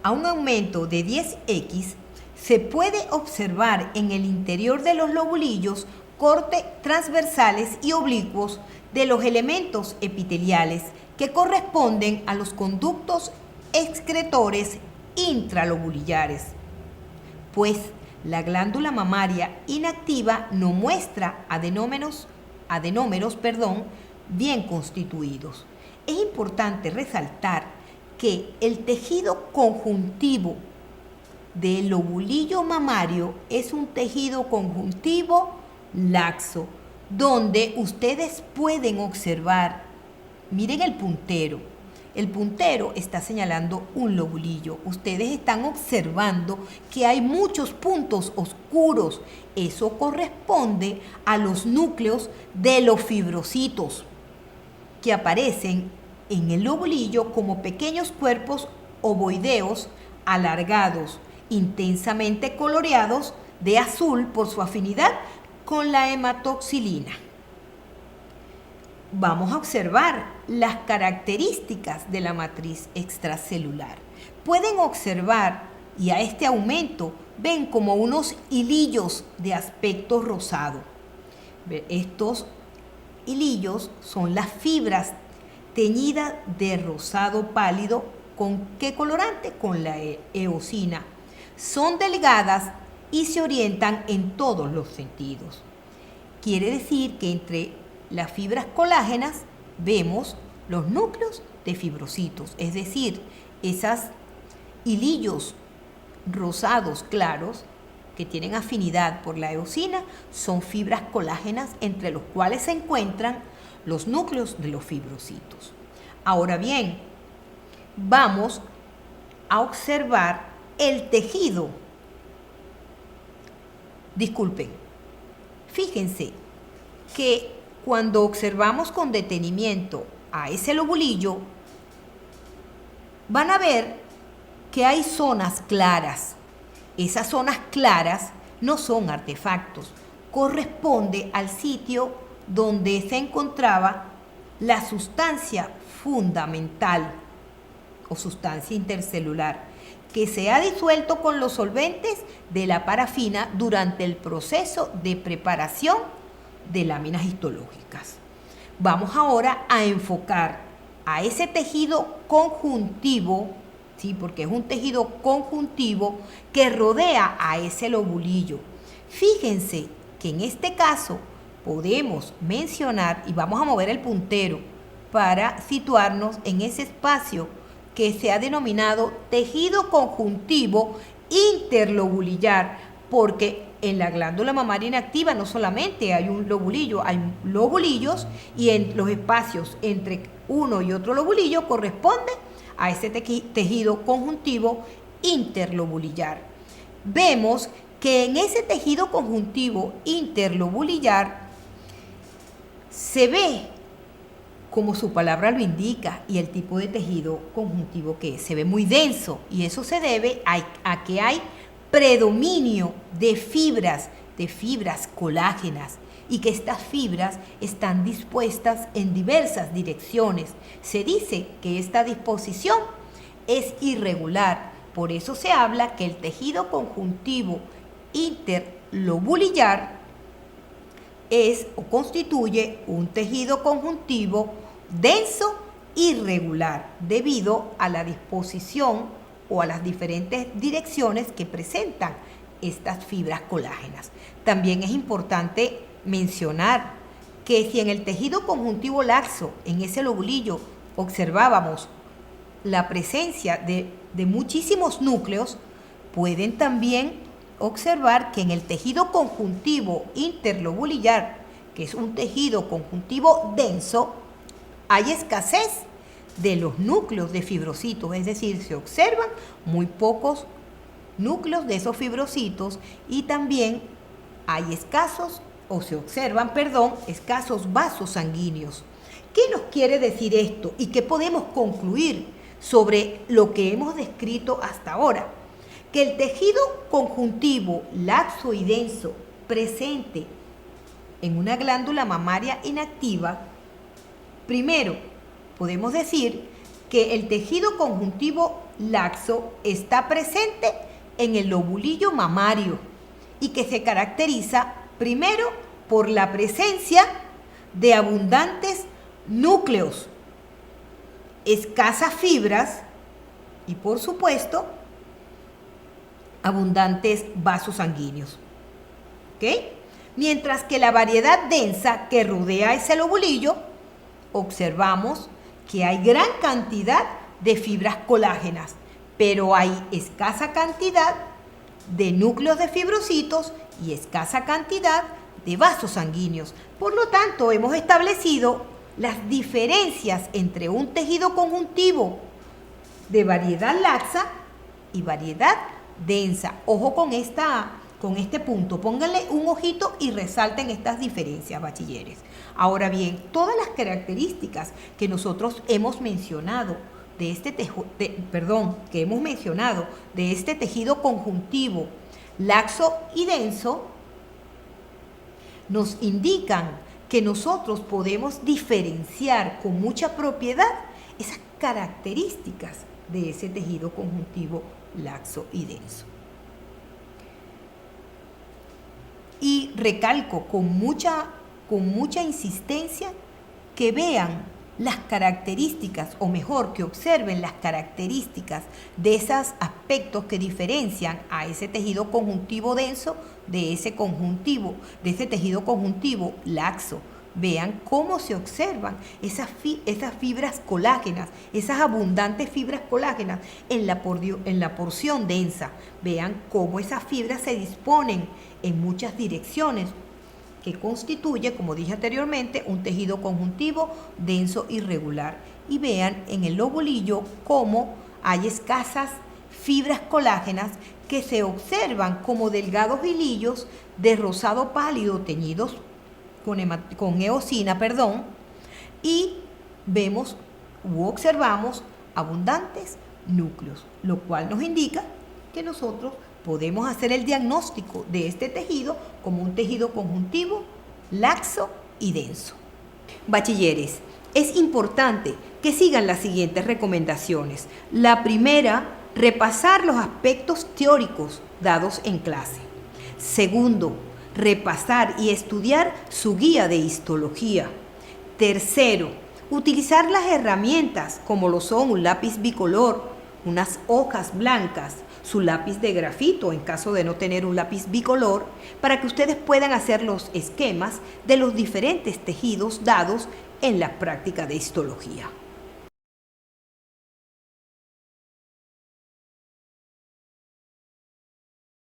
a un aumento de 10x, se puede observar en el interior de los lobulillos cortes transversales y oblicuos de los elementos epiteliales que corresponden a los conductos excretores intralobulillares. Pues la glándula mamaria inactiva no muestra adenómeros bien constituidos. Es importante resaltar que el tejido conjuntivo del lobulillo mamario es un tejido conjuntivo laxo, donde ustedes pueden observar, miren el puntero está señalando un lobulillo. Ustedes están observando que hay muchos puntos oscuros. Eso corresponde a los núcleos de los fibrocitos que aparecen en el lobulillo como pequeños cuerpos ovoideos alargados, intensamente coloreados de azul por su afinidad con la hematoxilina. Vamos a observar las características de la matriz extracelular. Pueden observar, y a este aumento, ven como unos hilillos de aspecto rosado. Estos hilillos son las fibras teñidas de rosado pálido. ¿Con qué colorante? Con la eosina. Son delgadas y se orientan en todos los sentidos. Quiere decir que entre las fibras colágenas vemos los núcleos de fibrocitos, es decir, esos hilillos rosados claros que tienen afinidad por la eosina son fibras colágenas entre los cuales se encuentran los núcleos de los fibrocitos. Ahora bien, vamos a observar el tejido. Disculpen, fíjense que cuando observamos con detenimiento a ese lobulillo, van a ver que hay zonas claras. Esas zonas claras no son artefactos, corresponde al sitio donde se encontraba la sustancia fundamental o sustancia intercelular que se ha disuelto con los solventes de la parafina durante el proceso de preparación de láminas histológicas. Vamos ahora a enfocar a ese tejido conjuntivo, ¿sí? Porque es un tejido conjuntivo que rodea a ese lobulillo. Fíjense que en este caso podemos mencionar, y vamos a mover el puntero para situarnos en ese espacio que se ha denominado tejido conjuntivo interlobulillar, porque en la glándula mamaria inactiva no solamente hay un lobulillo, hay lobulillos, y en los espacios entre uno y otro lobulillo corresponde a ese tejido conjuntivo interlobulillar. Vemos que en ese tejido conjuntivo interlobulillar se ve, como su palabra lo indica, y el tipo de tejido conjuntivo que es, se ve muy denso, y eso se debe a que hay predominio de fibras colágenas, y que estas fibras están dispuestas en diversas direcciones. Se dice que esta disposición es irregular, por eso se habla que el tejido conjuntivo interlobulillar es o constituye un tejido conjuntivo denso irregular debido a la disposición o a las diferentes direcciones que presentan estas fibras colágenas. También es importante mencionar que si en el tejido conjuntivo laxo, en ese lobulillo, observábamos la presencia de muchísimos núcleos, pueden también observar que en el tejido conjuntivo interlobulillar, que es un tejido conjuntivo denso, hay escasez de los núcleos de fibrocitos, es decir, se observan muy pocos núcleos de esos fibrocitos, y también hay escasos vasos sanguíneos. ¿Qué nos quiere decir esto y qué podemos concluir sobre lo que hemos descrito hasta ahora? Que el tejido conjuntivo laxo y denso presente en una glándula mamaria inactiva, primero podemos decir que el tejido conjuntivo laxo está presente en el lobulillo mamario y que se caracteriza primero por la presencia de abundantes núcleos, escasas fibras y, por supuesto, abundantes vasos sanguíneos. ¿Ok? Mientras que la variedad densa que rodea ese lobulillo, observamos que hay gran cantidad de fibras colágenas, pero hay escasa cantidad de núcleos de fibrocitos y escasa cantidad de vasos sanguíneos. Por lo tanto, hemos establecido las diferencias entre un tejido conjuntivo de variedad laxa y variedad densa. Ojo con este punto, pónganle un ojito y resalten estas diferencias, bachilleres. Ahora bien, todas las características que nosotros hemos mencionado de este tejido conjuntivo laxo y denso nos indican que nosotros podemos diferenciar con mucha propiedad esas características de ese tejido conjuntivo laxo y denso. Y recalco con mucha insistencia que vean las características, o mejor, que observen las características de esos aspectos que diferencian a ese tejido conjuntivo denso de ese tejido conjuntivo laxo. Vean cómo se observan esas fibras colágenas, esas abundantes fibras colágenas en la porción densa. Vean cómo esas fibras se disponen en muchas direcciones, que constituye, como dije anteriormente, un tejido conjuntivo denso y regular. Y vean en el lobulillo cómo hay escasas fibras colágenas que se observan como delgados hilillos de rosado pálido teñidos con eosina, y vemos u observamos abundantes núcleos, lo cual nos indica que nosotros podemos hacer el diagnóstico de este tejido como un tejido conjuntivo laxo y denso. Bachilleres, es importante que sigan las siguientes recomendaciones. La primera, repasar los aspectos teóricos dados en clase. Segundo, repasar y estudiar su guía de histología. Tercero, utilizar las herramientas como lo son un lápiz bicolor, unas hojas blancas, su lápiz de grafito en caso de no tener un lápiz bicolor, para que ustedes puedan hacer los esquemas de los diferentes tejidos dados en la práctica de histología.